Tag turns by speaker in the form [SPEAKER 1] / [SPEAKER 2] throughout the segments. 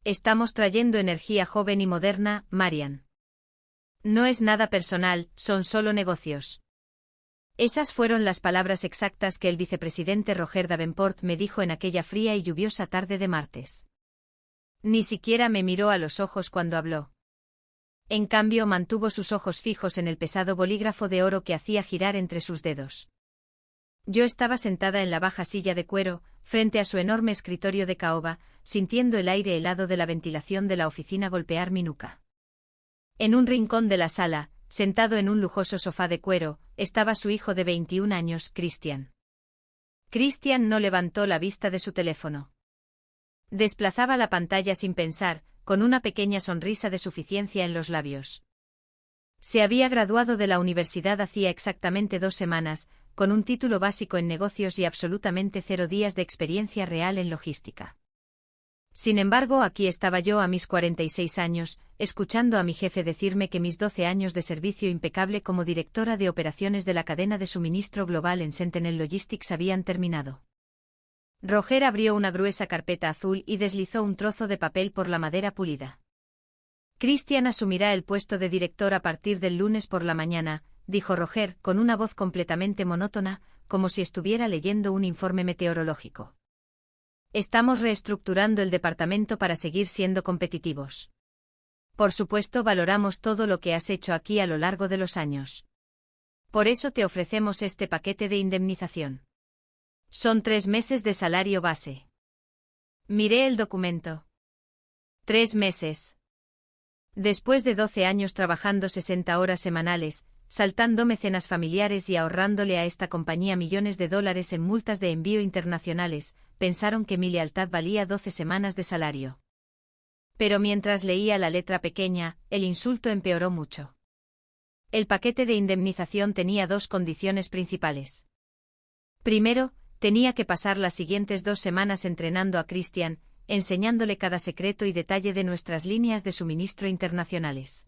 [SPEAKER 1] Estamos trayendo energía joven y moderna, Marian. No es nada personal, son solo negocios. Esas fueron las palabras exactas que el vicepresidente Roger Davenport me dijo en aquella fría y lluviosa tarde de martes. Ni siquiera me miró a los ojos cuando habló. En cambio, mantuvo sus ojos fijos en el pesado bolígrafo de oro que hacía girar entre sus dedos. Yo estaba sentada en la baja silla de cuero, frente a su enorme escritorio de caoba, sintiendo el aire helado de la ventilación de la oficina golpear mi nuca. En un rincón de la sala, sentado en un lujoso sofá de cuero, estaba su hijo de 21 años, Christian. Christian no levantó la vista de su teléfono. Desplazaba la pantalla sin pensar, con una pequeña sonrisa de suficiencia en los labios. Se había graduado de la universidad hacía exactamente 2 semanas, con un título básico en negocios y absolutamente 0 días de experiencia real en logística. Sin embargo, aquí estaba yo a mis 46 años, escuchando a mi jefe decirme que mis 12 años de servicio impecable como directora de operaciones de la cadena de suministro global en Sentinel Logistics habían terminado. Roger abrió una gruesa carpeta azul y deslizó un trozo de papel por la madera pulida. Christian asumirá el puesto de director a partir del lunes por la mañana, dijo Roger, con una voz completamente monótona, como si estuviera leyendo un informe meteorológico. Estamos reestructurando el departamento para seguir siendo competitivos. Por supuesto, valoramos todo lo que has hecho aquí a lo largo de los años. Por eso te ofrecemos este paquete de indemnización. Son 3 meses de salario base. Miré el documento. 3 meses. Después de 12 años trabajando 60 horas semanales, saltándome cenas familiares y ahorrándole a esta compañía millones de dólares en multas de envío internacionales, pensaron que mi lealtad valía 12 semanas de salario. Pero mientras leía la letra pequeña, el insulto empeoró mucho. El paquete de indemnización tenía 2 condiciones principales. Primero, tenía que pasar las siguientes 2 semanas entrenando a Christian, enseñándole cada secreto y detalle de nuestras líneas de suministro internacionales.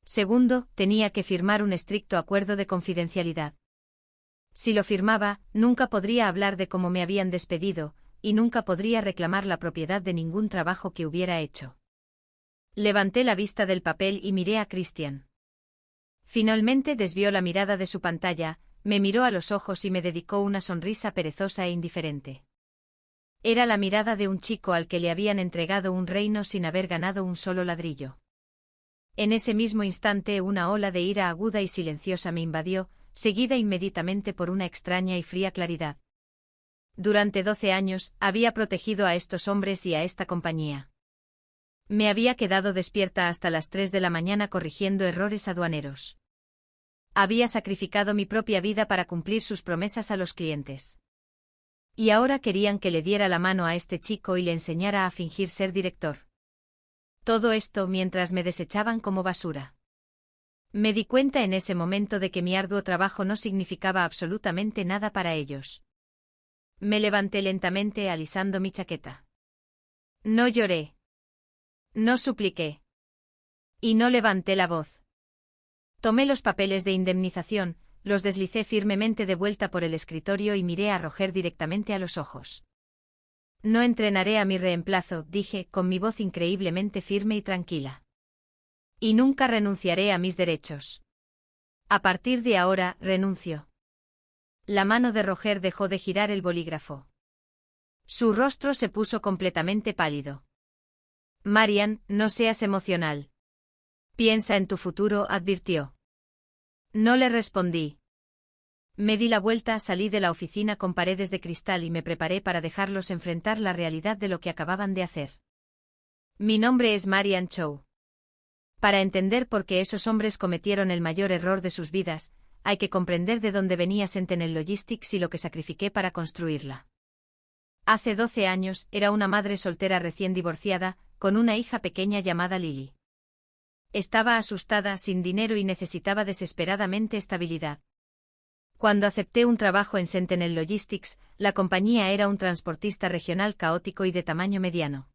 [SPEAKER 1] Segundo, tenía que firmar un estricto acuerdo de confidencialidad. Si lo firmaba, nunca podría hablar de cómo me habían despedido, y nunca podría reclamar la propiedad de ningún trabajo que hubiera hecho. Levanté la vista del papel y miré a Christian. Finalmente desvió la mirada de su pantalla, me miró a los ojos y me dedicó una sonrisa perezosa e indiferente. Era la mirada de un chico al que le habían entregado un reino sin haber ganado un solo ladrillo. En ese mismo instante una ola de ira aguda y silenciosa me invadió, seguida inmediatamente por una extraña y fría claridad. Durante 12 años, había protegido a estos hombres y a esta compañía. Me había quedado despierta hasta las 3 de la mañana corrigiendo errores aduaneros. Había sacrificado mi propia vida para cumplir sus promesas a los clientes. Y ahora querían que le diera la mano a este chico y le enseñara a fingir ser director. Todo esto mientras me desechaban como basura. Me di cuenta en ese momento de que mi arduo trabajo no significaba absolutamente nada para ellos. Me levanté lentamente alisando mi chaqueta. No lloré. No supliqué. Y no levanté la voz. Tomé los papeles de indemnización, los deslicé firmemente de vuelta por el escritorio y miré a Roger directamente a los ojos. No entrenaré a mi reemplazo, dije, con mi voz increíblemente firme y tranquila. Y nunca renunciaré a mis derechos. A partir de ahora, renuncio. La mano de Roger dejó de girar el bolígrafo. Su rostro se puso completamente pálido. Marian, no seas emocional. Piensa en tu futuro, advirtió. No le respondí. Me di la vuelta, salí de la oficina con paredes de cristal y me preparé para dejarlos enfrentar la realidad de lo que acababan de hacer. Mi nombre es Marian Chow. Para entender por qué esos hombres cometieron el mayor error de sus vidas, hay que comprender de dónde venía Sentinel Logistics y lo que sacrifiqué para construirla. Hace 12 años, era una madre soltera recién divorciada, con una hija pequeña llamada Lily. Estaba asustada, sin dinero y necesitaba desesperadamente estabilidad. Cuando acepté un trabajo en Sentinel Logistics, la compañía era un transportista regional caótico y de tamaño mediano.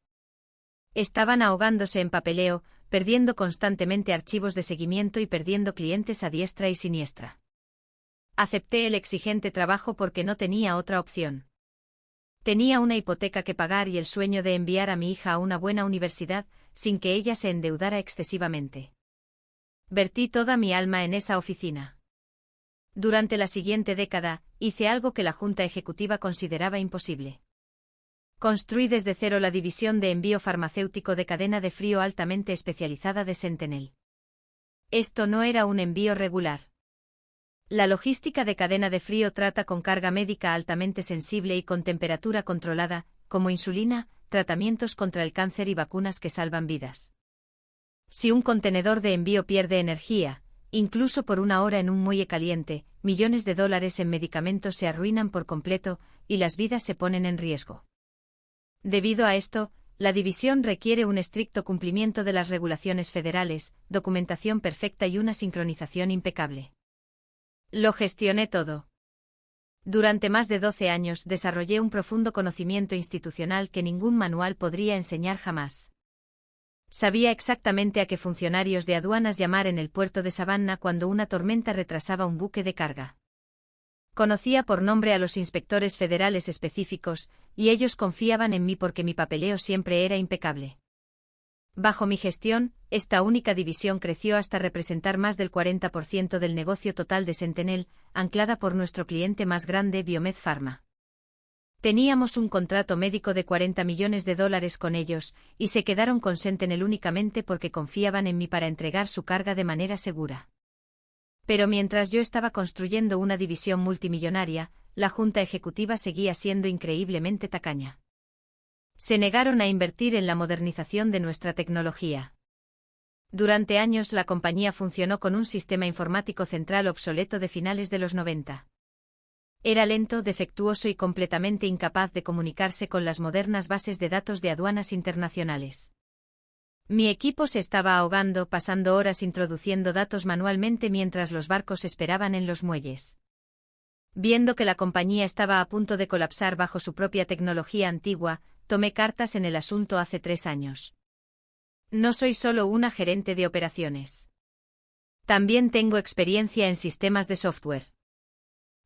[SPEAKER 1] Estaban ahogándose en papeleo, perdiendo constantemente archivos de seguimiento y perdiendo clientes a diestra y siniestra. Acepté el exigente trabajo porque no tenía otra opción. Tenía una hipoteca que pagar y el sueño de enviar a mi hija a una buena universidad, sin que ella se endeudara excesivamente. Vertí toda mi alma en esa oficina. Durante la siguiente década, hice algo que la Junta Ejecutiva consideraba imposible. Construí desde cero la división de envío farmacéutico de cadena de frío altamente especializada de Sentinel. Esto no era un envío regular. La logística de cadena de frío trata con carga médica altamente sensible y con temperatura controlada, como insulina, tratamientos contra el cáncer y vacunas que salvan vidas. Si un contenedor de envío pierde energía, incluso por una hora en un muelle caliente, millones de dólares en medicamentos se arruinan por completo y las vidas se ponen en riesgo. Debido a esto, la división requiere un estricto cumplimiento de las regulaciones federales, documentación perfecta y una sincronización impecable. Lo gestioné todo. Durante más de 12 años desarrollé un profundo conocimiento institucional que ningún manual podría enseñar jamás. Sabía exactamente a qué funcionarios de aduanas llamar en el puerto de Savannah cuando una tormenta retrasaba un buque de carga. Conocía por nombre a los inspectores federales específicos, y ellos confiaban en mí porque mi papeleo siempre era impecable. Bajo mi gestión, esta única división creció hasta representar más del 40% del negocio total de Sentinel, anclada por nuestro cliente más grande, Biomed Pharma. Teníamos un contrato médico de $40 millones con ellos, y se quedaron con Sentinel únicamente porque confiaban en mí para entregar su carga de manera segura. Pero mientras yo estaba construyendo una división multimillonaria, la Junta Ejecutiva seguía siendo increíblemente tacaña. Se negaron a invertir en la modernización de nuestra tecnología. Durante años la compañía funcionó con un sistema informático central obsoleto de finales de los 90. Era lento, defectuoso y completamente incapaz de comunicarse con las modernas bases de datos de aduanas internacionales. Mi equipo se estaba ahogando, pasando horas introduciendo datos manualmente mientras los barcos esperaban en los muelles. Viendo que la compañía estaba a punto de colapsar bajo su propia tecnología antigua, tomé cartas en el asunto hace 3 años. No soy solo una gerente de operaciones. También tengo experiencia en sistemas de software.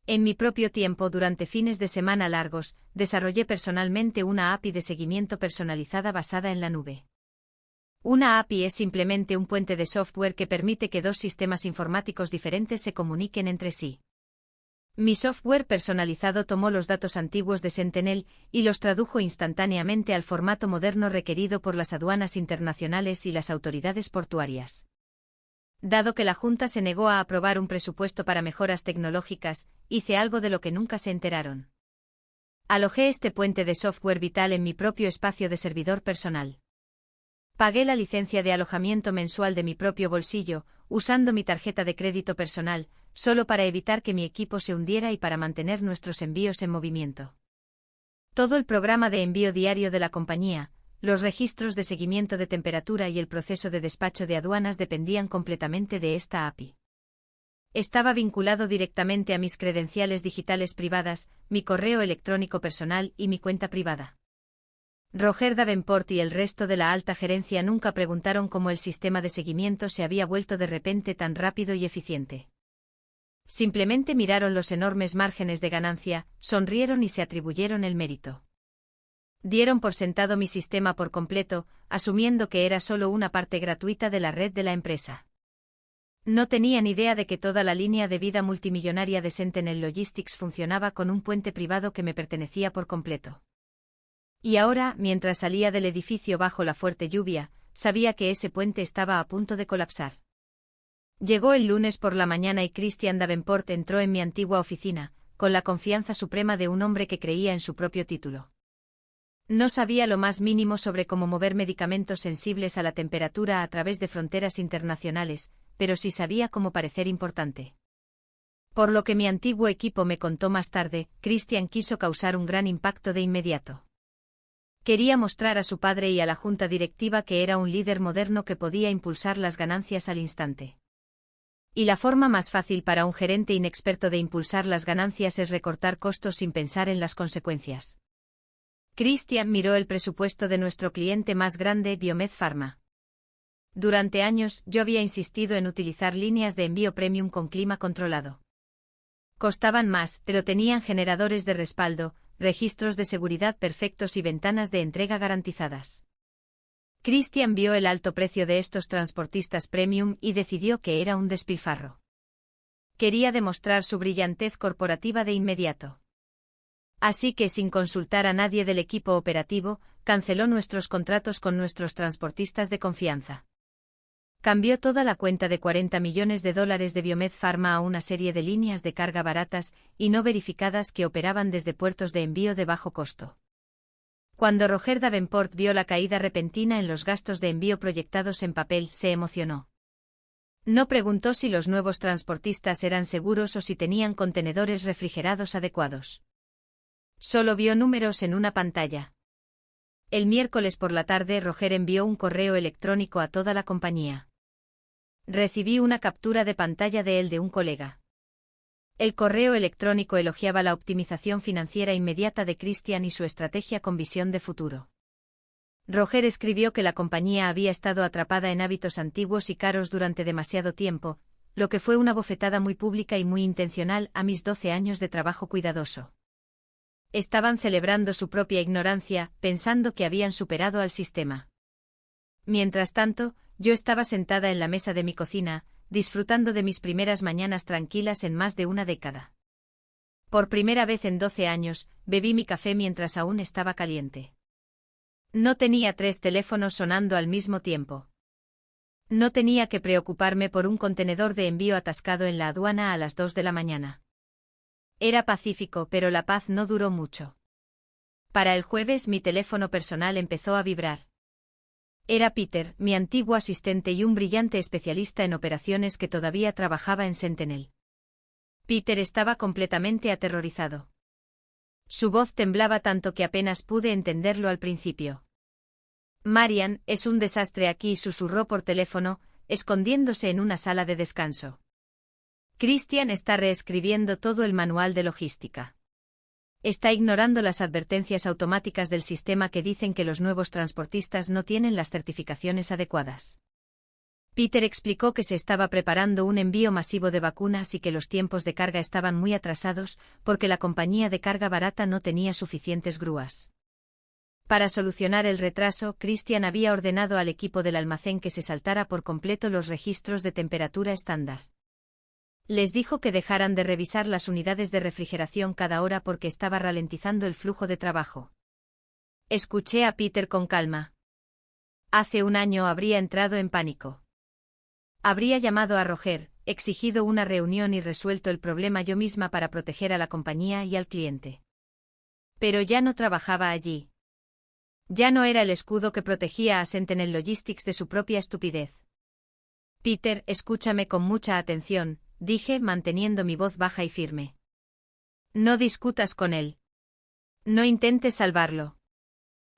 [SPEAKER 1] En mi propio tiempo, durante fines de semana largos, desarrollé personalmente una API de seguimiento personalizada basada en la nube. Una API es simplemente un puente de software que permite que 2 sistemas informáticos diferentes se comuniquen entre sí. Mi software personalizado tomó los datos antiguos de Sentinel y los tradujo instantáneamente al formato moderno requerido por las aduanas internacionales y las autoridades portuarias. Dado que la Junta se negó a aprobar un presupuesto para mejoras tecnológicas, hice algo de lo que nunca se enteraron. Alojé este puente de software vital en mi propio espacio de servidor personal. Pagué la licencia de alojamiento mensual de mi propio bolsillo, usando mi tarjeta de crédito personal, solo para evitar que mi equipo se hundiera y para mantener nuestros envíos en movimiento. Todo el programa de envío diario de la compañía, los registros de seguimiento de temperatura y el proceso de despacho de aduanas dependían completamente de esta API. Estaba vinculado directamente a mis credenciales digitales privadas, mi correo electrónico personal y mi cuenta privada. Roger Davenport y el resto de la alta gerencia nunca preguntaron cómo el sistema de seguimiento se había vuelto de repente tan rápido y eficiente. Simplemente miraron los enormes márgenes de ganancia, sonrieron y se atribuyeron el mérito. Dieron por sentado mi sistema por completo, asumiendo que era solo una parte gratuita de la red de la empresa. No tenían idea de que toda la línea de vida multimillonaria de Sentinel Logistics funcionaba con un puente privado que me pertenecía por completo. Y ahora, mientras salía del edificio bajo la fuerte lluvia, sabía que ese puente estaba a punto de colapsar. Llegó el lunes por la mañana y Christian Davenport entró en mi antigua oficina, con la confianza suprema de un hombre que creía en su propio título. No sabía lo más mínimo sobre cómo mover medicamentos sensibles a la temperatura a través de fronteras internacionales, pero sí sabía cómo parecer importante. Por lo que mi antiguo equipo me contó más tarde, Christian quiso causar un gran impacto de inmediato. Quería mostrar a su padre y a la junta directiva que era un líder moderno que podía impulsar las ganancias al instante. Y la forma más fácil para un gerente inexperto de impulsar las ganancias es recortar costos sin pensar en las consecuencias. Christian miró el presupuesto de nuestro cliente más grande, Biomed Pharma. Durante años, yo había insistido en utilizar líneas de envío premium con clima controlado. Costaban más, pero tenían generadores de respaldo, registros de seguridad perfectos y ventanas de entrega garantizadas. Christian vio el alto precio de estos transportistas premium y decidió que era un despilfarro. Quería demostrar su brillantez corporativa de inmediato. Así que, sin consultar a nadie del equipo operativo, canceló nuestros contratos con nuestros transportistas de confianza. Cambió toda la cuenta de $40 millones de Biomed Pharma a una serie de líneas de carga baratas y no verificadas que operaban desde puertos de envío de bajo costo. Cuando Roger Davenport vio la caída repentina en los gastos de envío proyectados en papel, se emocionó. No preguntó si los nuevos transportistas eran seguros o si tenían contenedores refrigerados adecuados. Solo vio números en una pantalla. El miércoles por la tarde Roger envió un correo electrónico a toda la compañía. Recibí una captura de pantalla de él de un colega. El correo electrónico elogiaba la optimización financiera inmediata de Christian y su estrategia con visión de futuro. Roger escribió que la compañía había estado atrapada en hábitos antiguos y caros durante demasiado tiempo, lo que fue una bofetada muy pública y muy intencional a mis 12 años de trabajo cuidadoso. Estaban celebrando su propia ignorancia, pensando que habían superado al sistema. Mientras tanto, yo estaba sentada en la mesa de mi cocina, disfrutando de mis primeras mañanas tranquilas en más de una década. Por primera vez en 12 años, bebí mi café mientras aún estaba caliente. No tenía 3 teléfonos sonando al mismo tiempo. No tenía que preocuparme por un contenedor de envío atascado en la aduana a las 2 de la mañana. Era pacífico, pero la paz no duró mucho. Para el jueves mi teléfono personal empezó a vibrar. Era Peter, mi antiguo asistente y un brillante especialista en operaciones que todavía trabajaba en Sentinel. Peter estaba completamente aterrorizado. Su voz temblaba tanto que apenas pude entenderlo al principio. Marian, es un desastre aquí, susurró por teléfono, escondiéndose en una sala de descanso. Christian está reescribiendo todo el manual de logística. Está ignorando las advertencias automáticas del sistema que dicen que los nuevos transportistas no tienen las certificaciones adecuadas. Peter explicó que se estaba preparando un envío masivo de vacunas y que los tiempos de carga estaban muy atrasados porque la compañía de carga barata no tenía suficientes grúas. Para solucionar el retraso, Christian había ordenado al equipo del almacén que se saltara por completo los registros de temperatura estándar. Les dijo que dejaran de revisar las unidades de refrigeración cada hora porque estaba ralentizando el flujo de trabajo. Escuché a Peter con calma. Hace un año habría entrado en pánico. Habría llamado a Roger, exigido una reunión y resuelto el problema yo misma para proteger a la compañía y al cliente. Pero ya no trabajaba allí. Ya no era el escudo que protegía a Sentinel Logistics de su propia estupidez. Peter, escúchame con mucha atención, dije manteniendo mi voz baja y firme. No discutas con él. No intentes salvarlo.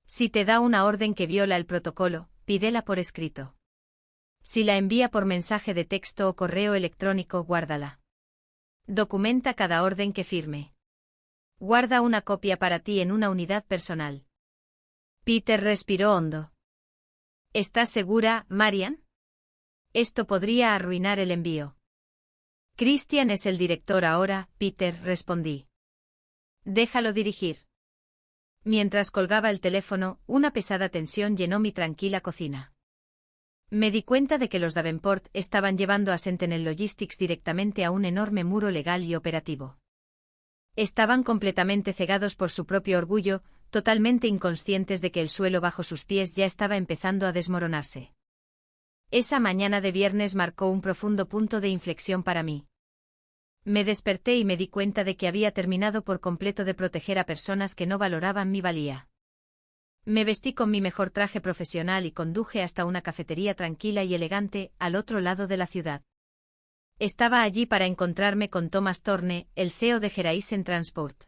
[SPEAKER 1] Si te da una orden que viola el protocolo, pídela por escrito. Si la envía por mensaje de texto o correo electrónico, guárdala. Documenta cada orden que firme. Guarda una copia para ti en una unidad personal. Peter respiró hondo. ¿Estás segura, Marian? Esto podría arruinar el envío. Christian es el director ahora, Peter, respondí. Déjalo dirigir. Mientras colgaba el teléfono, una pesada tensión llenó mi tranquila cocina. Me di cuenta de que los Davenport estaban llevando a Sentinel Logistics directamente a un enorme muro legal y operativo. Estaban completamente cegados por su propio orgullo, totalmente inconscientes de que el suelo bajo sus pies ya estaba empezando a desmoronarse. Esa mañana de viernes marcó un profundo punto de inflexión para mí. Me desperté y me di cuenta de que había terminado por completo de proteger a personas que no valoraban mi valía. Me vestí con mi mejor traje profesional y conduje hasta una cafetería tranquila y elegante, al otro lado de la ciudad. Estaba allí para encontrarme con Thomas Thorne, el CEO de Geraisen Transport.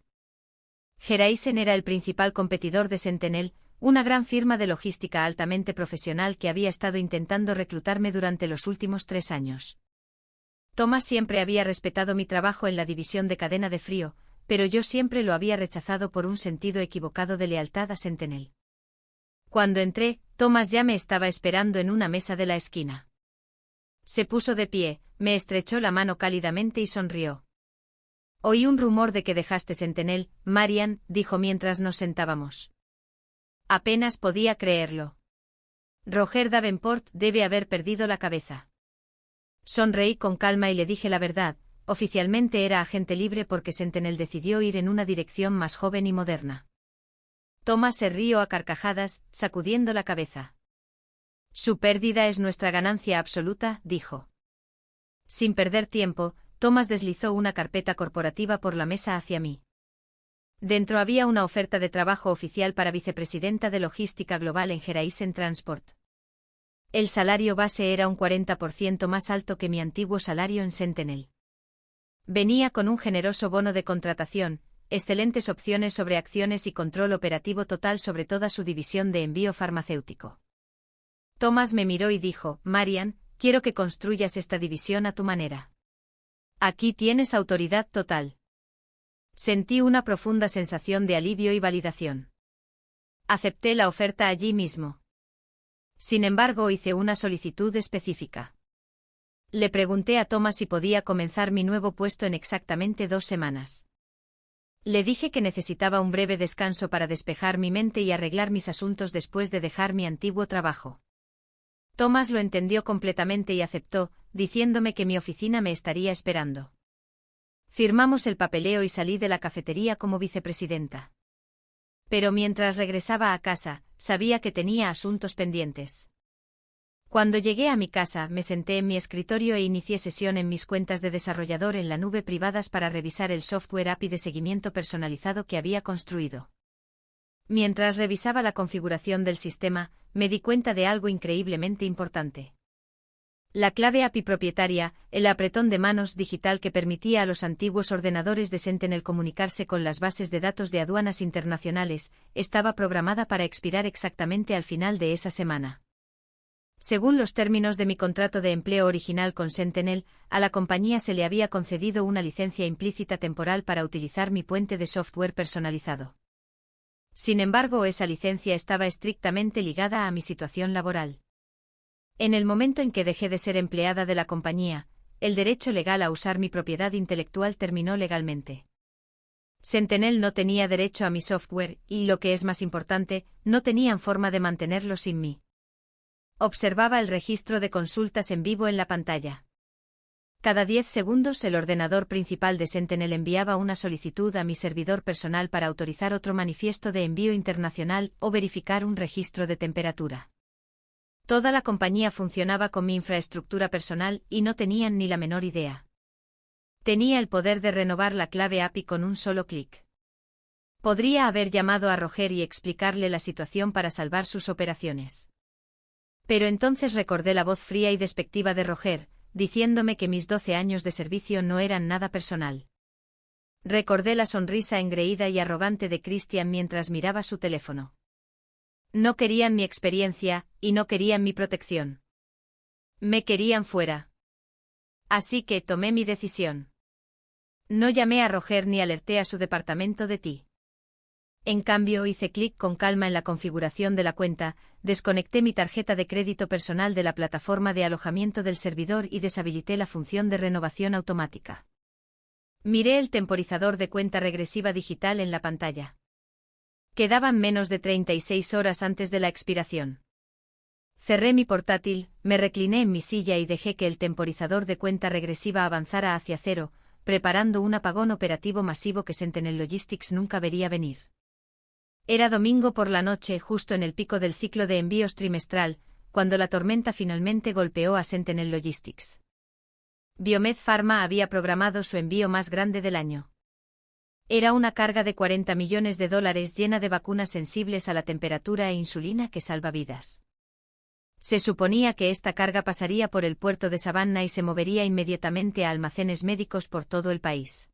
[SPEAKER 1] Geraisen era el principal competidor de Sentinel, una gran firma de logística altamente profesional que había estado intentando reclutarme durante los últimos 3 años. Thomas siempre había respetado mi trabajo en la división de cadena de frío, pero yo siempre lo había rechazado por un sentido equivocado de lealtad a Sentinel. Cuando entré, Thomas ya me estaba esperando en una mesa de la esquina. Se puso de pie, me estrechó la mano cálidamente y sonrió. Oí un rumor de que dejaste Sentinel, Marian, dijo mientras nos sentábamos. Apenas podía creerlo. Roger Davenport debe haber perdido la cabeza. Sonreí con calma y le dije la verdad, oficialmente era agente libre porque Sentinel decidió ir en una dirección más joven y moderna. Thomas se rió a carcajadas, sacudiendo la cabeza. Su pérdida es nuestra ganancia absoluta, dijo. Sin perder tiempo, Thomas deslizó una carpeta corporativa por la mesa hacia mí. Dentro había una oferta de trabajo oficial para vicepresidenta de logística global en Geraisen Transport. El salario base era un 40% más alto que mi antiguo salario en Sentinel. Venía con un generoso bono de contratación, excelentes opciones sobre acciones y control operativo total sobre toda su división de envío farmacéutico. Thomas me miró y dijo, Marian, quiero que construyas esta división a tu manera. Aquí tienes autoridad total. Sentí una profunda sensación de alivio y validación. Acepté la oferta allí mismo. Sin embargo, hice una solicitud específica. Le pregunté a Thomas si podía comenzar mi nuevo puesto en exactamente 2 semanas. Le dije que necesitaba un breve descanso para despejar mi mente y arreglar mis asuntos después de dejar mi antiguo trabajo. Thomas lo entendió completamente y aceptó, diciéndome que mi oficina me estaría esperando. Firmamos el papeleo y salí de la cafetería como vicepresidenta. Pero mientras regresaba a casa, sabía que tenía asuntos pendientes. Cuando llegué a mi casa, me senté en mi escritorio e inicié sesión en mis cuentas de desarrollador en la nube privadas para revisar el software API de seguimiento personalizado que había construido. Mientras revisaba la configuración del sistema, me di cuenta de algo increíblemente importante. La clave API propietaria, el apretón de manos digital que permitía a los antiguos ordenadores de Sentinel comunicarse con las bases de datos de aduanas internacionales, estaba programada para expirar exactamente al final de esa semana. Según los términos de mi contrato de empleo original con Sentinel, a la compañía se le había concedido una licencia implícita temporal para utilizar mi puente de software personalizado. Sin embargo, esa licencia estaba estrictamente ligada a mi situación laboral. En el momento en que dejé de ser empleada de la compañía, el derecho legal a usar mi propiedad intelectual terminó legalmente. Sentinel no tenía derecho a mi software y, lo que es más importante, no tenían forma de mantenerlo sin mí. Observaba el registro de consultas en vivo en la pantalla. Cada 10 segundos el ordenador principal de Sentinel enviaba una solicitud a mi servidor personal para autorizar otro manifiesto de envío internacional o verificar un registro de temperatura. Toda la compañía funcionaba con mi infraestructura personal y no tenían ni la menor idea. Tenía el poder de renovar la clave API con un solo clic. Podría haber llamado a Roger y explicarle la situación para salvar sus operaciones. Pero entonces recordé la voz fría y despectiva de Roger, diciéndome que mis 12 años de servicio no eran nada personal. Recordé la sonrisa engreída y arrogante de Christian mientras miraba su teléfono. No querían mi experiencia, y no querían mi protección. Me querían fuera. Así que tomé mi decisión. No llamé a Roger ni alerté a su departamento de ti. En cambio, hice clic con calma en la configuración de la cuenta, desconecté mi tarjeta de crédito personal de la plataforma de alojamiento del servidor y deshabilité la función de renovación automática. Miré el temporizador de cuenta regresiva digital en la pantalla. Quedaban menos de 36 horas antes de la expiración. Cerré mi portátil, me recliné en mi silla y dejé que el temporizador de cuenta regresiva avanzara hacia cero, preparando un apagón operativo masivo que Sentinel Logistics nunca vería venir. Era domingo por la noche, justo en el pico del ciclo de envíos trimestral, cuando la tormenta finalmente golpeó a Sentinel Logistics. Biomed Pharma había programado su envío más grande del año. Era una carga de $40 millones llena de vacunas sensibles a la temperatura e insulina que salva vidas. Se suponía que esta carga pasaría por el puerto de Savannah y se movería inmediatamente a almacenes médicos por todo el país.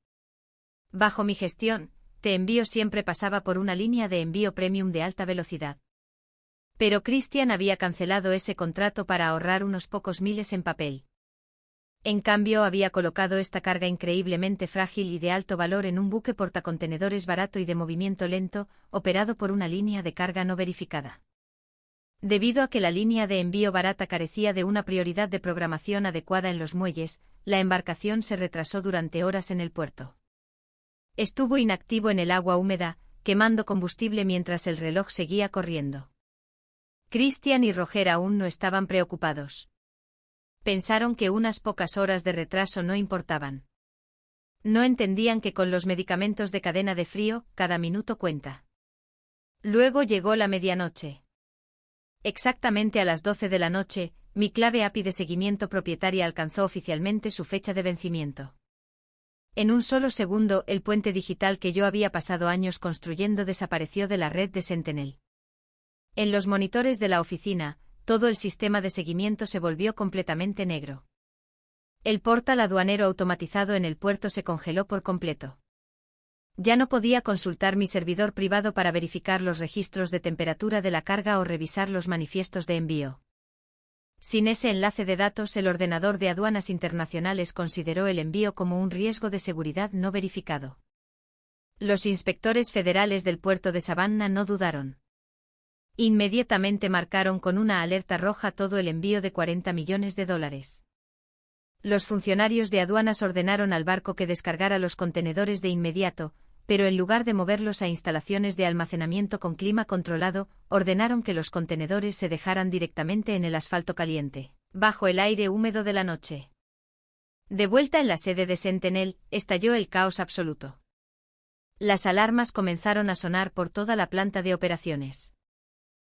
[SPEAKER 1] Bajo mi gestión, Te Envío siempre pasaba por una línea de envío premium de alta velocidad. Pero Christian había cancelado ese contrato para ahorrar unos pocos miles en papel. En cambio, había colocado esta carga increíblemente frágil y de alto valor en un buque portacontenedores barato y de movimiento lento, operado por una línea de carga no verificada. Debido a que la línea de envío barata carecía de una prioridad de programación adecuada en los muelles, la embarcación se retrasó durante horas en el puerto. Estuvo inactivo en el agua húmeda, quemando combustible mientras el reloj seguía corriendo. Christian y Roger aún no estaban preocupados. Pensaron que unas pocas horas de retraso no importaban. No entendían que con los medicamentos de cadena de frío, cada minuto cuenta. Luego llegó la medianoche. Exactamente a las 12 de la noche, mi clave API de seguimiento propietaria alcanzó oficialmente su fecha de vencimiento. En un solo segundo, el puente digital que yo había pasado años construyendo desapareció de la red de Sentinel. En los monitores de la oficina, todo el sistema de seguimiento se volvió completamente negro. El portal aduanero automatizado en el puerto se congeló por completo. Ya no podía consultar mi servidor privado para verificar los registros de temperatura de la carga o revisar los manifiestos de envío. Sin ese enlace de datos, el ordenador de aduanas internacionales consideró el envío como un riesgo de seguridad no verificado. Los inspectores federales del puerto de Savannah no dudaron. Inmediatamente marcaron con una alerta roja todo el envío de $40 millones. Los funcionarios de aduanas ordenaron al barco que descargara los contenedores de inmediato, pero en lugar de moverlos a instalaciones de almacenamiento con clima controlado, ordenaron que los contenedores se dejaran directamente en el asfalto caliente, bajo el aire húmedo de la noche. De vuelta en la sede de Sentinel, estalló el caos absoluto. Las alarmas comenzaron a sonar por toda la planta de operaciones.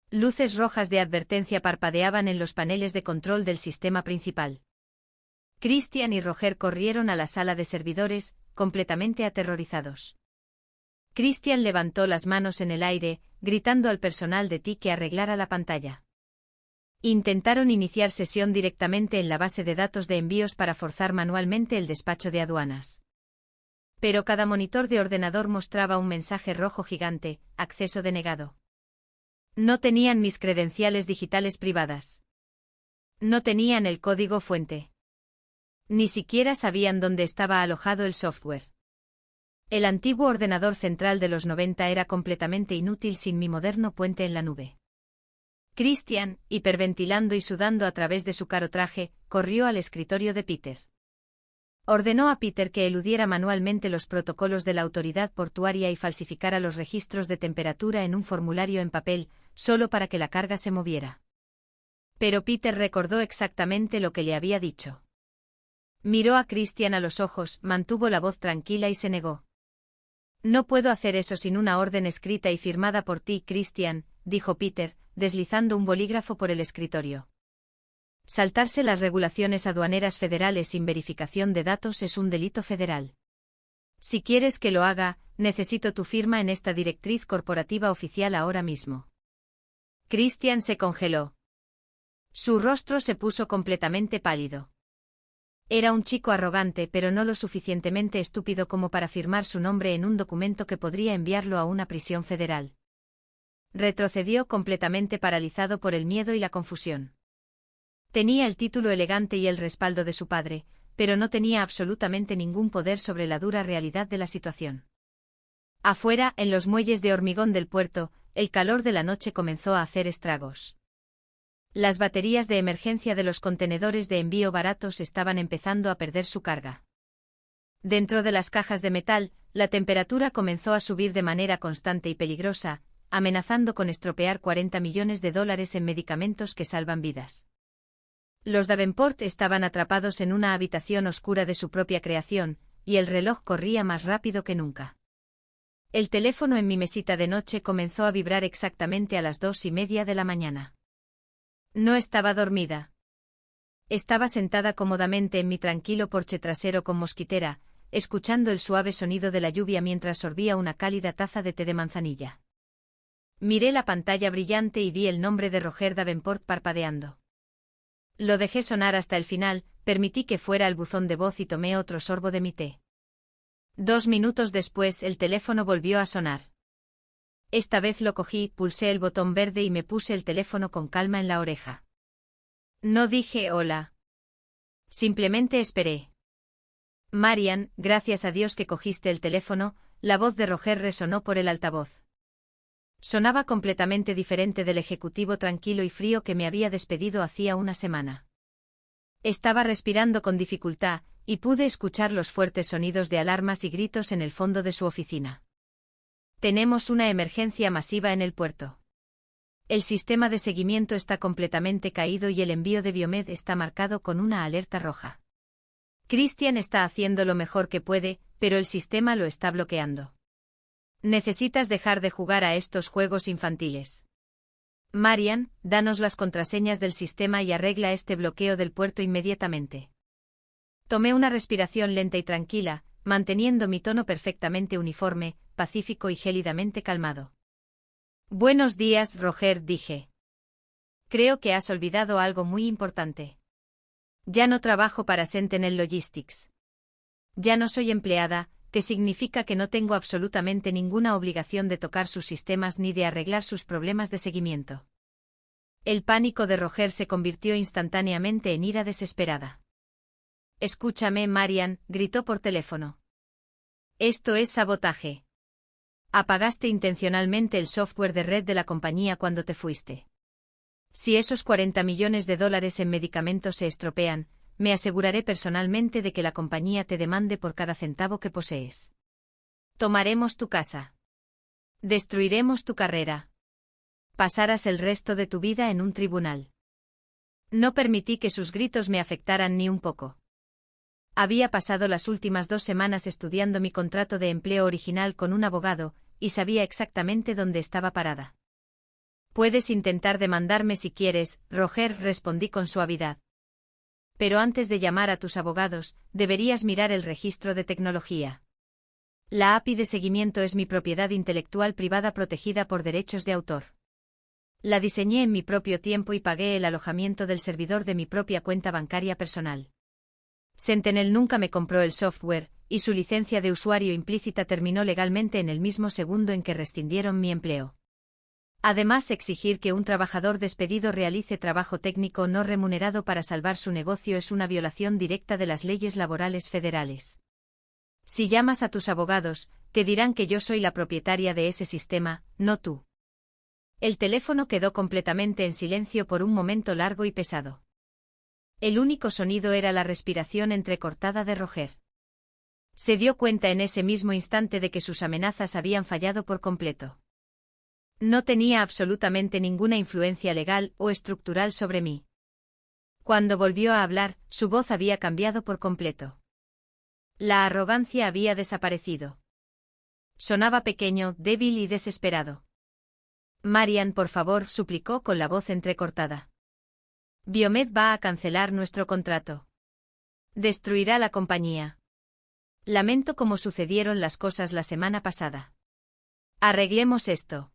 [SPEAKER 1] Luces rojas de advertencia parpadeaban en los paneles de control del sistema principal. Christian y Roger corrieron a la sala de servidores, completamente aterrorizados. Christian levantó las manos en el aire, gritando al personal de TI que arreglara la pantalla. Intentaron iniciar sesión directamente en la base de datos de envíos para forzar manualmente el despacho de aduanas. Pero cada monitor de ordenador mostraba un mensaje rojo gigante: acceso denegado. No tenían mis credenciales digitales privadas. No tenían el código fuente. Ni siquiera sabían dónde estaba alojado el software. El antiguo ordenador central de los 90 era completamente inútil sin mi moderno puente en la nube. Christian, hiperventilando y sudando a través de su caro traje, corrió al escritorio de Peter. Ordenó a Peter que eludiera manualmente los protocolos de la autoridad portuaria y falsificara los registros de temperatura en un formulario en papel, solo para que la carga se moviera. Pero Peter recordó exactamente lo que le había dicho. Miró a Christian a los ojos, mantuvo la voz tranquila y se negó. No puedo hacer eso sin una orden escrita y firmada por ti, Christian, dijo Peter, deslizando un bolígrafo por el escritorio. Saltarse las regulaciones aduaneras federales sin verificación de datos es un delito federal. Si quieres que lo haga, necesito tu firma en esta directriz corporativa oficial ahora mismo. Christian se congeló. Su rostro se puso completamente pálido. Era un chico arrogante, pero no lo suficientemente estúpido como para firmar su nombre en un documento que podría enviarlo a una prisión federal. Retrocedió completamente paralizado por el miedo y la confusión. Tenía el título elegante y el respaldo de su padre, pero no tenía absolutamente ningún poder sobre la dura realidad de la situación. Afuera, en los muelles de hormigón del puerto, el calor de la noche comenzó a hacer estragos. Las baterías de emergencia de los contenedores de envío baratos estaban empezando a perder su carga. Dentro de las cajas de metal, la temperatura comenzó a subir de manera constante y peligrosa, amenazando con estropear $40 millones en medicamentos que salvan vidas. Los Davenport estaban atrapados en una habitación oscura de su propia creación, y el reloj corría más rápido que nunca. El teléfono en mi mesita de noche comenzó a vibrar exactamente a las 2:30 de la mañana. No estaba dormida. Estaba sentada cómodamente en mi tranquilo porche trasero con mosquitera, escuchando el suave sonido de la lluvia mientras sorbía una cálida taza de té de manzanilla. Miré la pantalla brillante y vi el nombre de Roger Davenport parpadeando. Lo dejé sonar hasta el final, permití que fuera al buzón de voz y tomé otro sorbo de mi té. 2 minutos después el teléfono volvió a sonar. Esta vez lo cogí, pulsé el botón verde y me puse el teléfono con calma en la oreja. No dije hola. Simplemente esperé. Marian, gracias a Dios que cogiste el teléfono, la voz de Roger resonó por el altavoz. Sonaba completamente diferente del ejecutivo tranquilo y frío que me había despedido hacía una semana. Estaba respirando con dificultad, Y pude escuchar los fuertes sonidos de alarmas y gritos en el fondo de su oficina. Tenemos una emergencia masiva en el puerto. El sistema de seguimiento está completamente caído y el envío de Biomed está marcado con una alerta roja. Christian está haciendo lo mejor que puede, pero el sistema lo está bloqueando. Necesitas dejar de jugar a estos juegos infantiles. Marian, danos las contraseñas del sistema y arregla este bloqueo del puerto inmediatamente. Tomé una respiración lenta y tranquila, manteniendo mi tono perfectamente uniforme, pacífico y gélidamente calmado. Buenos días, Roger, dije. Creo que has olvidado algo muy importante. Ya no trabajo para Sentinel Logistics. Ya no soy empleada, que significa que no tengo absolutamente ninguna obligación de tocar sus sistemas ni de arreglar sus problemas de seguimiento. El pánico de Roger se convirtió instantáneamente en ira desesperada. Escúchame, Marian, gritó por teléfono. Esto es sabotaje. Apagaste intencionalmente el software de red de la compañía cuando te fuiste. Si esos 40 millones de dólares en medicamentos se estropean, me aseguraré personalmente de que la compañía te demande por cada centavo que posees. Tomaremos tu casa. Destruiremos tu carrera. Pasarás el resto de tu vida en un tribunal. No permití que sus gritos me afectaran ni un poco. Había pasado las últimas 2 semanas estudiando mi contrato de empleo original con un abogado, y sabía exactamente dónde estaba parada. Puedes intentar demandarme si quieres, Roger, respondí con suavidad. Pero antes de llamar a tus abogados, deberías mirar el registro de tecnología. La API de seguimiento es mi propiedad intelectual privada protegida por derechos de autor. La diseñé en mi propio tiempo y pagué el alojamiento del servidor de mi propia cuenta bancaria personal. Sentinel nunca me compró el software, y su licencia de usuario implícita terminó legalmente en el mismo segundo en que rescindieron mi empleo. Además, exigir que un trabajador despedido realice trabajo técnico no remunerado para salvar su negocio es una violación directa de las leyes laborales federales. Si llamas a tus abogados, te dirán que yo soy la propietaria de ese sistema, no tú. El teléfono quedó completamente en silencio por un momento largo y pesado. El único sonido era la respiración entrecortada de Roger. Se dio cuenta en ese mismo instante de que sus amenazas habían fallado por completo. No tenía absolutamente ninguna influencia legal o estructural sobre mí. Cuando volvió a hablar, su voz había cambiado por completo. La arrogancia había desaparecido. Sonaba pequeño, débil y desesperado. Marian, por favor, suplicó con la voz entrecortada. Biomed va a cancelar nuestro contrato. Destruirá la compañía. Lamento cómo sucedieron las cosas la semana pasada. Arreglemos esto.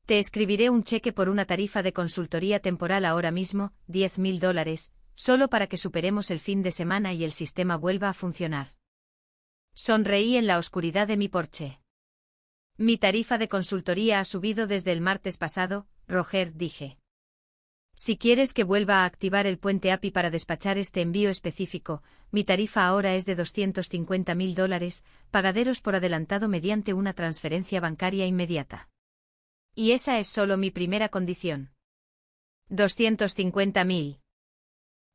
[SPEAKER 1] Te escribiré un cheque por una tarifa de consultoría temporal ahora mismo, $10,000, solo para que superemos el fin de semana y el sistema vuelva a funcionar. Sonreí en la oscuridad de mi porche. Mi tarifa de consultoría ha subido desde el martes pasado, Roger, dije. Si quieres que vuelva a activar el puente API para despachar este envío específico, mi tarifa ahora es de $250,000, pagaderos por adelantado mediante una transferencia bancaria inmediata. Y esa es solo mi primera condición. 250,000.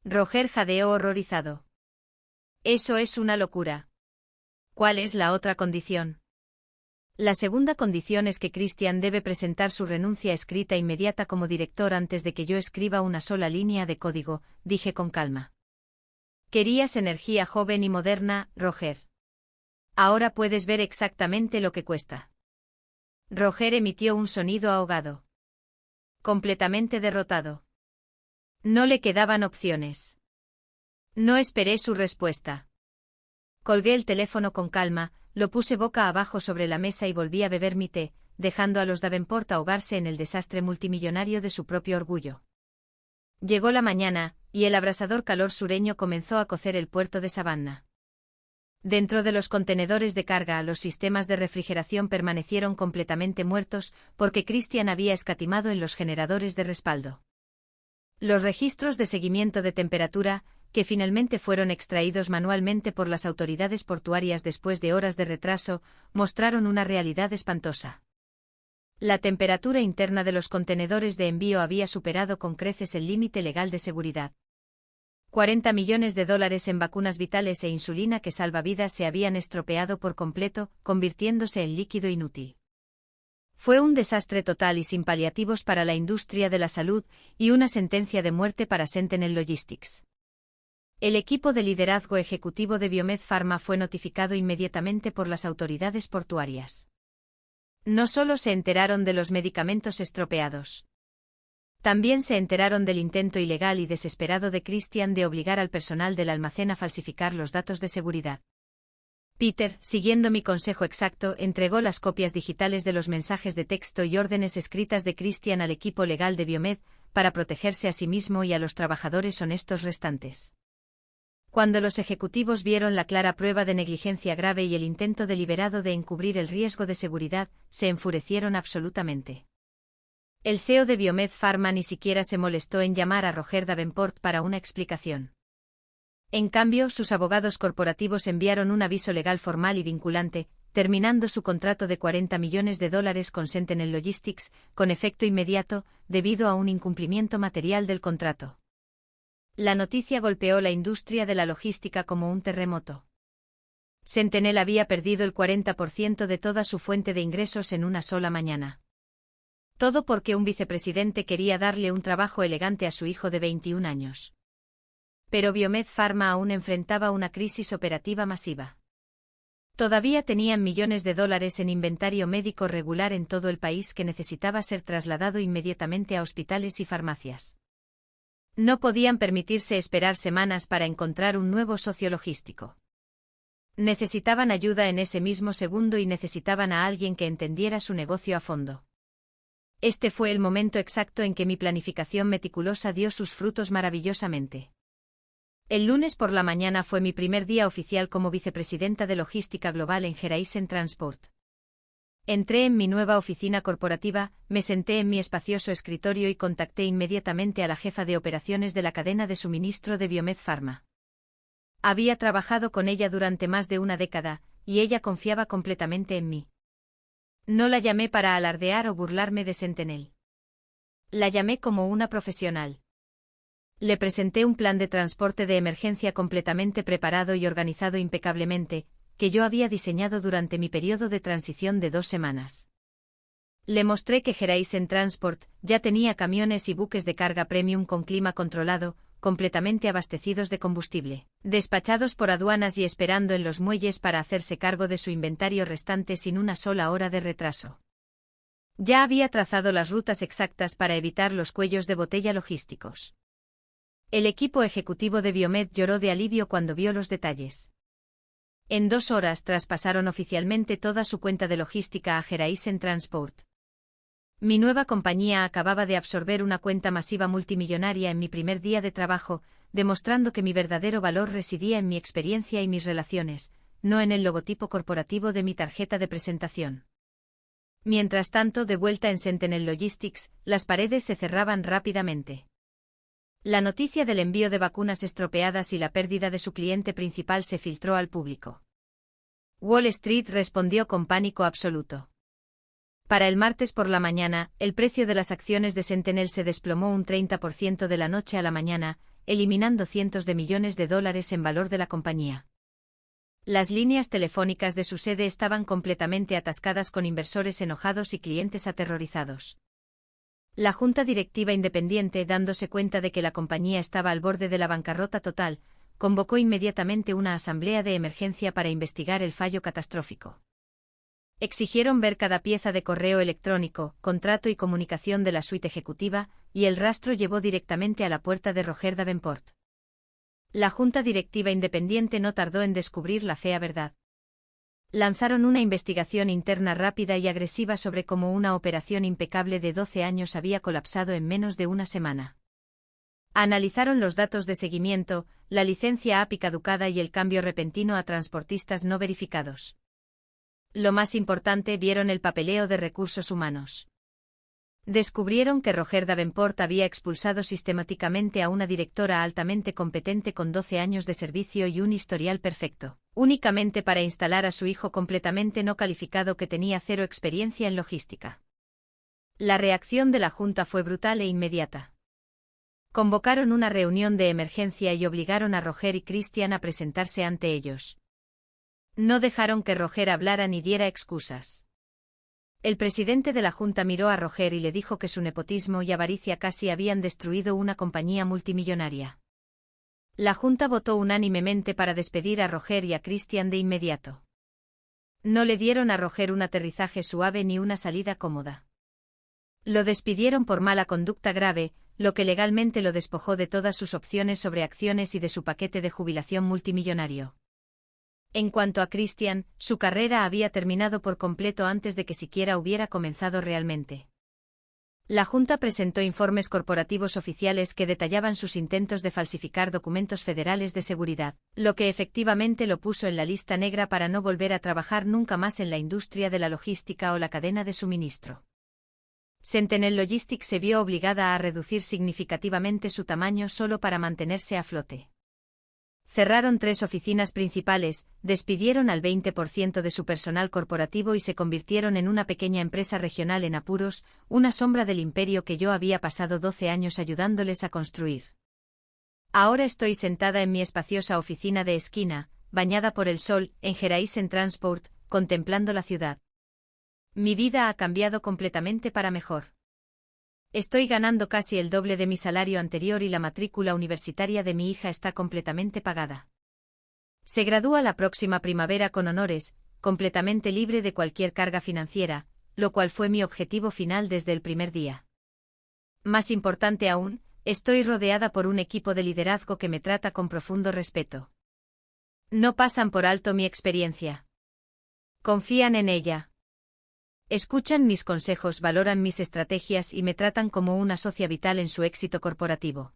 [SPEAKER 1] Roger jadeó horrorizado. Eso es una locura. ¿Cuál es la otra condición? La segunda condición es que Christian debe presentar su renuncia escrita inmediata como director antes de que yo escriba una sola línea de código, dije con calma. Querías energía joven y moderna, Roger. Ahora puedes ver exactamente lo que cuesta. Roger emitió un sonido ahogado. Completamente derrotado. No le quedaban opciones. No esperé su respuesta. Colgué el teléfono con calma, lo puse boca abajo sobre la mesa y volví a beber mi té, dejando a los Davenport ahogarse en el desastre multimillonario de su propio orgullo. Llegó la mañana, y el abrasador calor sureño comenzó a cocer el puerto de Savannah. Dentro de los contenedores de carga, los sistemas de refrigeración permanecieron completamente muertos, porque Christian había escatimado en los generadores de respaldo. Los registros de seguimiento de temperatura, que finalmente fueron extraídos manualmente por las autoridades portuarias después de horas de retraso, mostraron una realidad espantosa. La temperatura interna de los contenedores de envío había superado con creces el límite legal de seguridad. $40 millones en vacunas vitales e insulina que salva vidas se habían estropeado por completo, convirtiéndose en líquido inútil. Fue un desastre total y sin paliativos para la industria de la salud y una sentencia de muerte para Sentinel Logistics. El equipo de liderazgo ejecutivo de Biomed Pharma fue notificado inmediatamente por las autoridades portuarias. No solo se enteraron de los medicamentos estropeados. También se enteraron del intento ilegal y desesperado de Christian de obligar al personal del almacén a falsificar los datos de seguridad. Peter, siguiendo mi consejo exacto, entregó las copias digitales de los mensajes de texto y órdenes escritas de Christian al equipo legal de Biomed, para protegerse a sí mismo y a los trabajadores honestos restantes. Cuando los ejecutivos vieron la clara prueba de negligencia grave y el intento deliberado de encubrir el riesgo de seguridad, se enfurecieron absolutamente. El CEO de Biomed Pharma ni siquiera se molestó en llamar a Roger Davenport para una explicación. En cambio, sus abogados corporativos enviaron un aviso legal formal y vinculante, terminando su contrato de $40 millones con Sentinel Logistics, con efecto inmediato, debido a un incumplimiento material del contrato. La noticia golpeó la industria de la logística como un terremoto. Sentinel había perdido el 40% de toda su fuente de ingresos en una sola mañana. Todo porque un vicepresidente quería darle un trabajo elegante a su hijo de 21 años. Pero Biomed Pharma aún enfrentaba una crisis operativa masiva. Todavía tenían millones de dólares en inventario médico regular en todo el país que necesitaba ser trasladado inmediatamente a hospitales y farmacias. No podían permitirse esperar semanas para encontrar un nuevo socio logístico. Necesitaban ayuda en ese mismo segundo y necesitaban a alguien que entendiera su negocio a fondo. Este fue el momento exacto en que mi planificación meticulosa dio sus frutos maravillosamente. El lunes por la mañana fue mi primer día oficial como vicepresidenta de logística global en Geraisen Transport. Entré en mi nueva oficina corporativa, me senté en mi espacioso escritorio y contacté inmediatamente a la jefa de operaciones de la cadena de suministro de Biomed Pharma. Había trabajado con ella durante más de una década, y ella confiaba completamente en mí. No la llamé para alardear o burlarme de Sentinel. La llamé como una profesional. Le presenté un plan de transporte de emergencia completamente preparado y organizado impecablemente, que yo había diseñado durante mi periodo de transición de 2 semanas. Le mostré que Geraisen Transport ya tenía camiones y buques de carga premium con clima controlado, completamente abastecidos de combustible, despachados por aduanas y esperando en los muelles para hacerse cargo de su inventario restante sin una sola hora de retraso. Ya había trazado las rutas exactas para evitar los cuellos de botella logísticos. El equipo ejecutivo de Biomed lloró de alivio cuando vio los detalles. En 2 horas traspasaron oficialmente toda su cuenta de logística a Geraisen Transport. Mi nueva compañía acababa de absorber una cuenta masiva multimillonaria en mi primer día de trabajo, demostrando que mi verdadero valor residía en mi experiencia y mis relaciones, no en el logotipo corporativo de mi tarjeta de presentación. Mientras tanto, de vuelta en Sentinel Logistics, las paredes se cerraban rápidamente. La noticia del envío de vacunas estropeadas y la pérdida de su cliente principal se filtró al público. Wall Street respondió con pánico absoluto. Para el martes por la mañana, el precio de las acciones de Sentinel se desplomó un 30% de la noche a la mañana, eliminando cientos de millones de dólares en valor de la compañía. Las líneas telefónicas de su sede estaban completamente atascadas con inversores enojados y clientes aterrorizados. La junta directiva independiente, dándose cuenta de que la compañía estaba al borde de la bancarrota total, convocó inmediatamente una asamblea de emergencia para investigar el fallo catastrófico. Exigieron ver cada pieza de correo electrónico, contrato y comunicación de la suite ejecutiva, y el rastro llevó directamente a la puerta de Roger Davenport. La junta directiva independiente no tardó en descubrir la fea verdad. Lanzaron una investigación interna rápida y agresiva sobre cómo una operación impecable de 12 años había colapsado en menos de una semana. Analizaron los datos de seguimiento, la licencia API caducada y el cambio repentino a transportistas no verificados. Lo más importante, vieron el papeleo de recursos humanos. Descubrieron que Roger Davenport había expulsado sistemáticamente a una directora altamente competente con 12 años de servicio y un historial perfecto, únicamente para instalar a su hijo completamente no calificado que tenía 0 experiencia en logística. La reacción de la Junta fue brutal e inmediata. Convocaron una reunión de emergencia y obligaron a Roger y Christian a presentarse ante ellos. No dejaron que Roger hablara ni diera excusas. El presidente de la Junta miró a Roger y le dijo que su nepotismo y avaricia casi habían destruido una compañía multimillonaria. La Junta votó unánimemente para despedir a Roger y a Christian de inmediato. No le dieron a Roger un aterrizaje suave ni una salida cómoda. Lo despidieron por mala conducta grave, lo que legalmente lo despojó de todas sus opciones sobre acciones y de su paquete de jubilación multimillonario. En cuanto a Christian, su carrera había terminado por completo antes de que siquiera hubiera comenzado realmente. La Junta presentó informes corporativos oficiales que detallaban sus intentos de falsificar documentos federales de seguridad, lo que efectivamente lo puso en la lista negra para no volver a trabajar nunca más en la industria de la logística o la cadena de suministro. Sentinel Logistics se vio obligada a reducir significativamente su tamaño solo para mantenerse a flote. Cerraron 3 oficinas principales, despidieron al 20% de su personal corporativo y se convirtieron en una pequeña empresa regional en apuros, una sombra del imperio que yo había pasado 12 años ayudándoles a construir. Ahora estoy sentada en mi espaciosa oficina de esquina, bañada por el sol, en Geraisen Transport, contemplando la ciudad. Mi vida ha cambiado completamente para mejor. Estoy ganando casi el doble de mi salario anterior y la matrícula universitaria de mi hija está completamente pagada. Se gradúa la próxima primavera con honores, completamente libre de cualquier carga financiera, lo cual fue mi objetivo final desde el primer día. Más importante aún, estoy rodeada por un equipo de liderazgo que me trata con profundo respeto. No pasan por alto mi experiencia. Confían en ella. Escuchan mis consejos, valoran mis estrategias y me tratan como una socia vital en su éxito corporativo.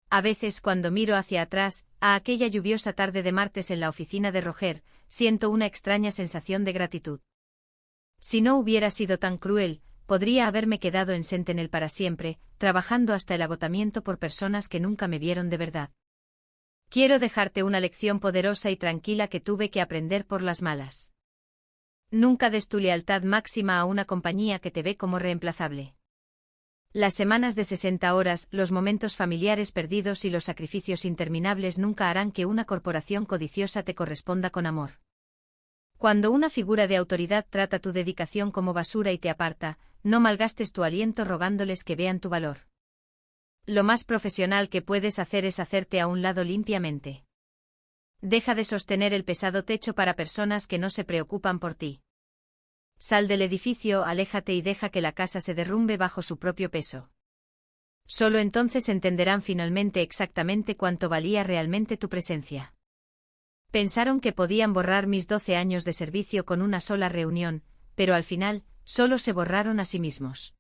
[SPEAKER 1] A veces cuando miro hacia atrás, a aquella lluviosa tarde de martes en la oficina de Roger, siento una extraña sensación de gratitud. Si no hubiera sido tan cruel, podría haberme quedado en Sentinel para siempre, trabajando hasta el agotamiento por personas que nunca me vieron de verdad. Quiero dejarte una lección poderosa y tranquila que tuve que aprender por las malas. Nunca des tu lealtad máxima a una compañía que te ve como reemplazable. Las semanas de 60 horas, los momentos familiares perdidos y los sacrificios interminables nunca harán que una corporación codiciosa te corresponda con amor. Cuando una figura de autoridad trata tu dedicación como basura y te aparta, no malgastes tu aliento rogándoles que vean tu valor. Lo más profesional que puedes hacer es hacerte a un lado limpiamente. Deja de sostener el pesado techo para personas que no se preocupan por ti. Sal del edificio, aléjate y deja que la casa se derrumbe bajo su propio peso. Solo entonces entenderán finalmente exactamente cuánto valía realmente tu presencia. Pensaron que podían borrar mis 12 años de servicio con una sola reunión, pero al final, solo se borraron a sí mismos.